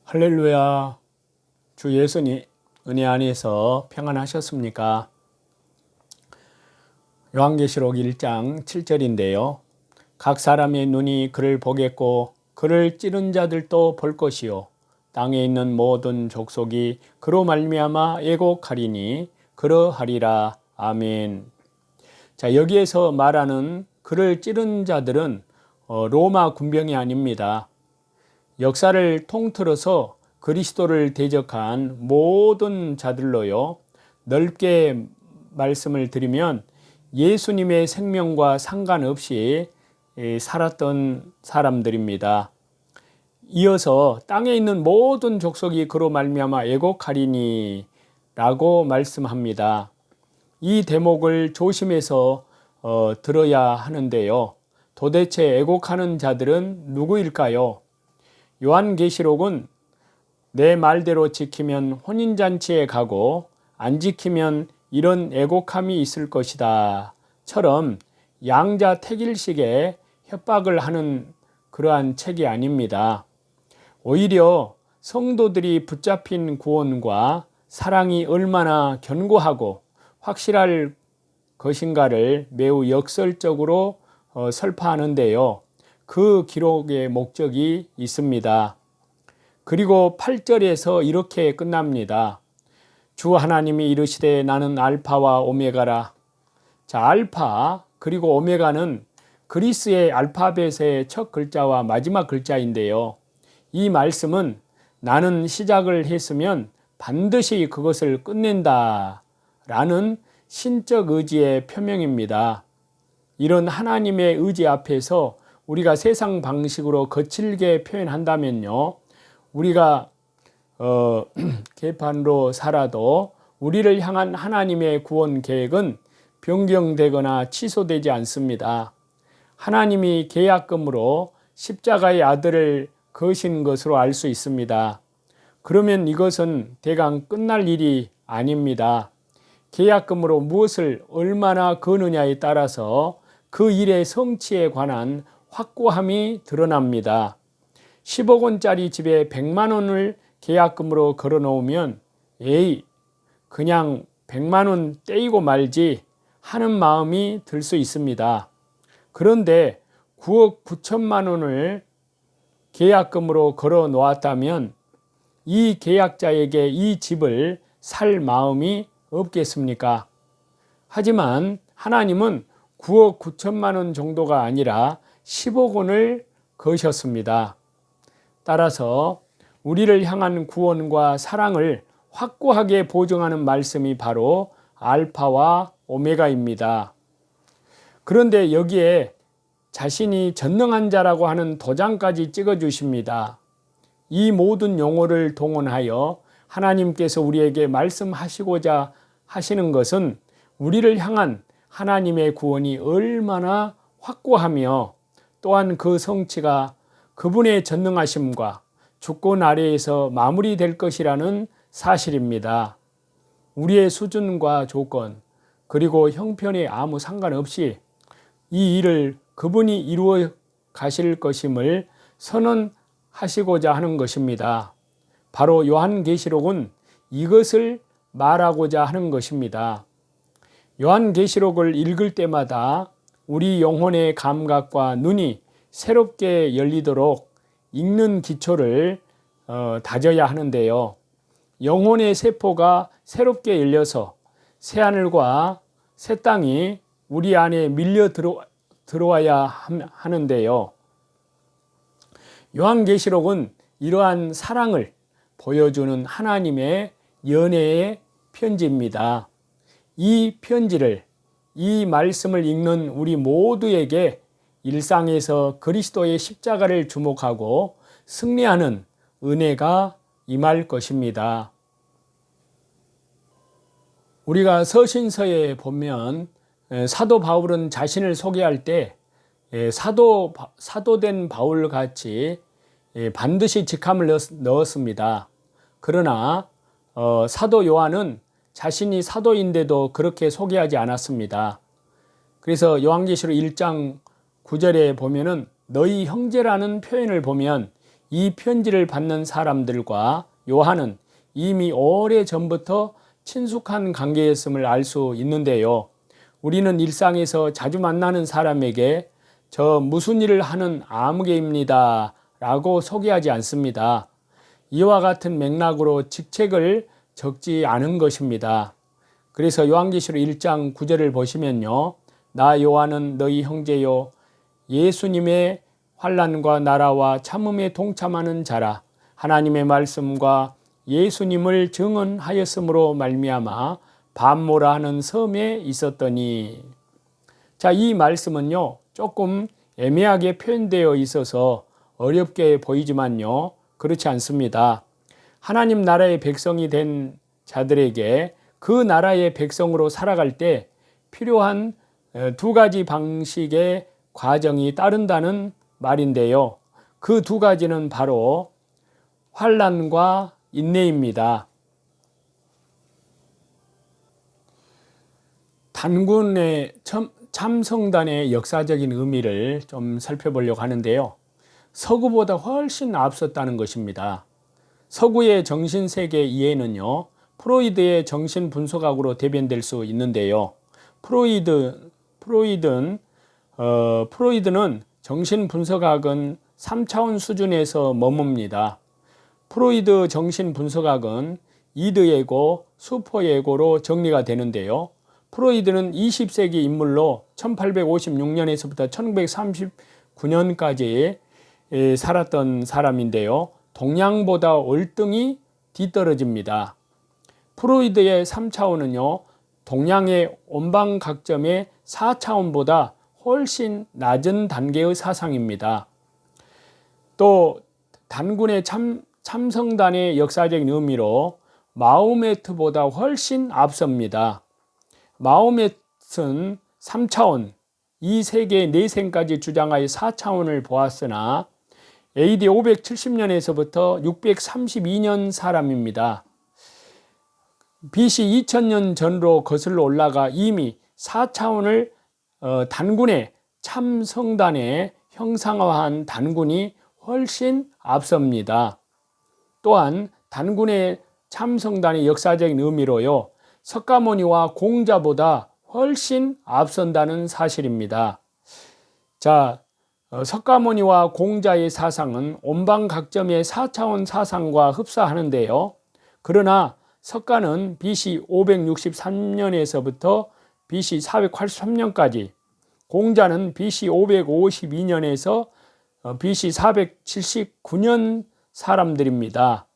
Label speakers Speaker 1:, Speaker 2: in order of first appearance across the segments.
Speaker 1: 할렐루야. 주 예수님 은혜 안에서 평안하셨습니까? 요한계시록 1장 7절인데요. 각 사람의 눈이 그를 보겠고 그를 찌른 자들도 볼 것이요 땅에 있는 모든 족속이 그로 말미암아 애곡하리니 그러하리라. 아멘. 자, 여기에서 말하는 그를 찌른 자들은 로마 군병이 아닙니다. 역사를 통틀어서 그리스도를 대적한 모든 자들로요, 넓게 말씀을 드리면 예수님의 생명과 상관없이 살았던 사람들입니다. 이어서 땅에 있는 모든 족속이 그로 말미암아 애곡하리니 라고 말씀합니다. 이 대목을 조심해서 들어야 하는데요. 도대체 애곡하는 자들은 누구일까요? 요한계시록은 내 말대로 지키면 혼인잔치에 가고 안 지키면 이런 애곡함이 있을 것이다 처럼 양자 택일식의 협박을 하는 그러한 책이 아닙니다. 오히려 성도들이 붙잡힌 구원과 사랑이 얼마나 견고하고 확실할 것인가를 매우 역설적으로 설파하는데요. 그 기록의 목적이 있습니다. 그리고 8절에서 이렇게 끝납니다. 주 하나님이 이르시되 나는 알파와 오메가라. 자, 알파 그리고 오메가는 그리스의 알파벳의 첫 글자와 마지막 글자인데요. 이 말씀은 나는 시작을 했으면 반드시 그것을 끝낸다 라는 신적 의지의 표명입니다. 이런 하나님의 의지 앞에서 우리가 세상 방식으로 거칠게 표현한다면요, 우리가 개판으로 살아도 우리를 향한 하나님의 구원 계획은 변경되거나 취소되지 않습니다. 하나님이 계약금으로 십자가의 아들을 거신 것으로 알 수 있습니다. 그러면 이것은 대강 끝날 일이 아닙니다. 계약금으로 무엇을 얼마나 거느냐에 따라서 그 일의 성취에 관한 확고함이 드러납니다. 10억 원짜리 집에 100만 원을 계약금으로 걸어놓으면 에이 그냥 100만 원 떼이고 말지 하는 마음이 들 수 있습니다. 그런데 9억 9천만 원을 계약금으로 걸어 놓았다면 이 계약자에게 이 집을 살 마음이 없겠습니까? 하지만 하나님은 9억 9천만 원 정도가 아니라 10억 원을 거셨습니다. 따라서 우리를 향한 구원과 사랑을 확고하게 보증하는 말씀이 바로 알파와 오메가입니다. 그런데 여기에 자신이 전능한 자라고 하는 도장까지 찍어주십니다. 이 모든 용어를 동원하여 하나님께서 우리에게 말씀하시고자 하시는 것은 우리를 향한 하나님의 구원이 얼마나 확고하며 또한 그 성취가 그분의 전능하심과 주권 아래에서 마무리될 것이라는 사실입니다. 우리의 수준과 조건 그리고 형편에 아무 상관없이 이 일을 그분이 이루어 가실 것임을 선언하시고자 하는 것입니다. 바로 요한계시록은 이것을 말하고자 하는 것입니다. 요한계시록을 읽을 때마다 우리 영혼의 감각과 눈이 새롭게 열리도록 읽는 기초를 다져야 하는데요. 영혼의 세포가 새롭게 열려서 새하늘과 새 땅이 우리 안에 밀려 들어와야 하는데요. 요한계시록은 이러한 사랑을 보여주는 하나님의 연애의 편지입니다. 이 편지를, 이 말씀을 읽는 우리 모두에게 일상에서 그리스도의 십자가를 주목하고 승리하는 은혜가 임할 것입니다. 우리가 서신서에 보면 사도 바울은 자신을 소개할 때 사도된 바울 같이 반드시 직함을 넣었습니다. 그러나 사도 요한은 자신이 사도인데도 그렇게 소개하지 않았습니다. 그래서 요한계시록 1장 9절에 보면은 너희 형제라는 표현을 보면 이 편지를 받는 사람들과 요한은 이미 오래전부터 친숙한 관계였음을 알 수 있는데요. 우리는 일상에서 자주 만나는 사람에게 저 무슨 일을 하는 아무개입니다 라고 소개하지 않습니다. 이와 같은 맥락으로 직책을 적지 않은 것입니다. 그래서 요한계시록 1장 9절을 보시면요. 나 요한은 너희 형제요 예수님의 환난과 나라와 참음에 동참하는 자라. 하나님의 말씀과 예수님을 증언하였으므로 말미암아 밤모라 하는 섬에 있었더니. 자, 이 말씀은요 조금 애매하게 표현되어 있어서 어렵게 보이지만요 그렇지 않습니다. 하나님 나라의 백성이 된 자들에게 그 나라의 백성으로 살아갈 때 필요한 두 가지 방식의 과정이 따른다는 말인데요. 그 두 가지는 바로 환난과 인내입니다. 단군의 참성단의 역사적인 의미를 좀 살펴보려고 하는데요. 서구보다 훨씬 앞섰다는 것입니다. 서구의 정신세계 이해는요, 프로이드의 정신분석학으로 대변될 수 있는데요. 프로이드는 정신분석학은 3차원 수준에서 머뭅니다. 프로이드 정신분석학은 이드에고, 슈퍼에고로 정리가 되는데요. 프로이드는 20세기 인물로 1856년에서부터 1939년까지 살았던 사람인데요. 동양보다 월등히 뒤떨어집니다. 프로이드의 3차원은요, 동양의 온방각점의 4차원보다 훨씬 낮은 단계의 사상입니다. 또 단군의 참성단의 역사적인 의미로 마호메트보다 훨씬 앞섭니다. 마호메트는 3차원, 이 세계 내생까지 주장하여 4차원을 보았으나 AD 570년에서부터 632년 사람입니다. BC 2000년 전으로 거슬러 올라가 이미 4차원을 단군의 참성단에 형상화한 단군이 훨씬 앞섭니다. 또한 단군의 참성단의 역사적인 의미로요, 석가모니와 공자보다 훨씬 앞선다는 사실입니다. 자, 석가모니와 공자의 사상은 온방각점의 4차원 사상과 흡사하는데요. 그러나 석가는 BC 563년에서부터 BC 483년까지, 공자는 BC 552년에서 BC 479년 사람들입니다.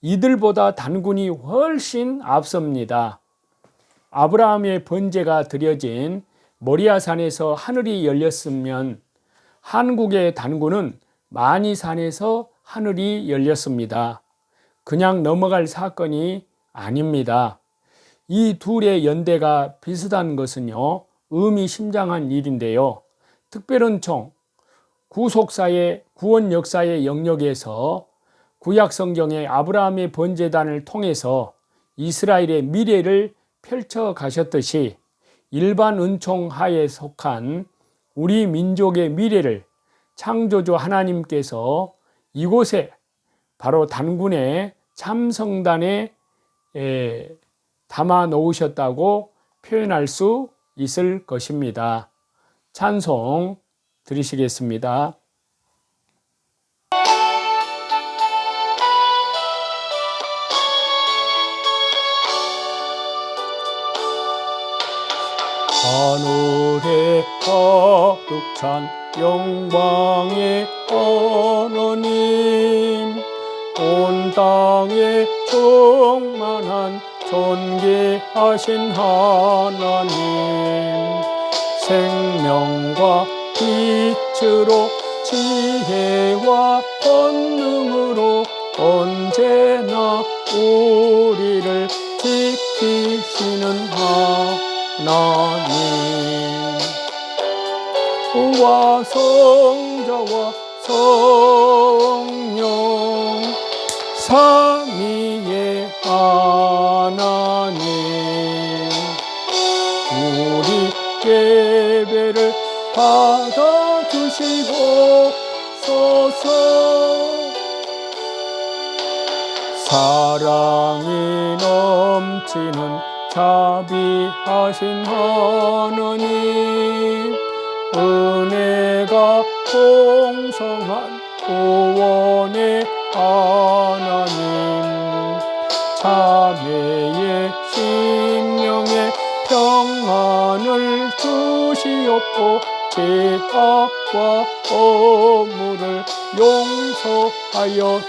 Speaker 1: 이들보다 단군이 훨씬 앞섭니다. 아브라함의 번제가 드려진 모리아산에서 하늘이 열렸으면 한국의 단군은 만이산에서 하늘이 열렸습니다. 그냥 넘어갈 사건이 아닙니다. 이 둘의 연대가 비슷한 것은요, 의미심장한 일인데요. 특별은총, 구속사의 구원 역사의 영역에서 구약 성경의 아브라함의 번제단을 통해서 이스라엘의 미래를 펼쳐 가셨듯이 일반 은총 하에 속한 우리 민족의 미래를 창조주 하나님께서 이곳에 바로 단군의 참성단에 담아 놓으셨다고 표현할 수 있을 것입니다. 찬송 드리시겠습니다. 하늘의 거룩한 영광의 하나님, 온 땅에 충만한 존귀하신 하나님, 생명과 빛으로 지혜와 권능으로 언제나 우리를 지키시는 하나님, 와 성자와 성령 삼위의 하나님, 우리 예배를 받아주시고 소서 사랑이 넘치는 자비하신 하느님, 은혜가 풍성한 구원의 하나님, 자매의 심령에 평안을 주시옵고 죄악과 허물을 용서하여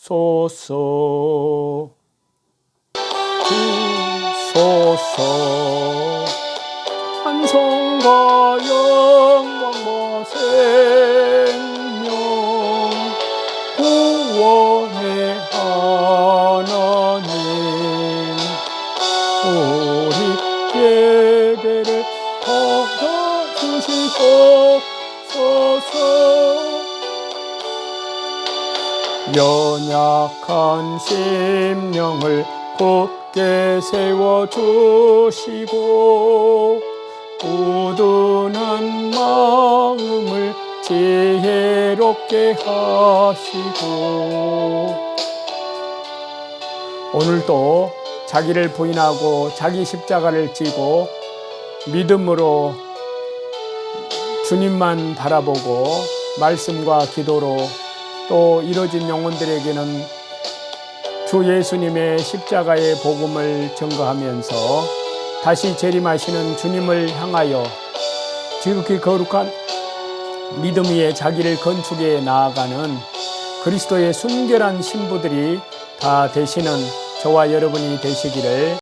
Speaker 1: 주소서. 찬송과 영광과 생명, 구원의 하나님, 우리 예배를 받아주시옵소서. 연약한 심령을 굳게 세워주시고 우둔한 마음을 지혜롭게 하시고, 오늘도 자기를 부인하고 자기 십자가를 지고 믿음으로 주님만 바라보고 말씀과 기도로 또 이뤄진 영혼들에게는 주 예수님의 십자가의 복음을 증거하면서 다시 재림하시는 주님을 향하여 지극히 거룩한 믿음 위에 자기를 건축해 나아가는 그리스도의 순결한 신부들이 다 되시는 저와 여러분이 되시기를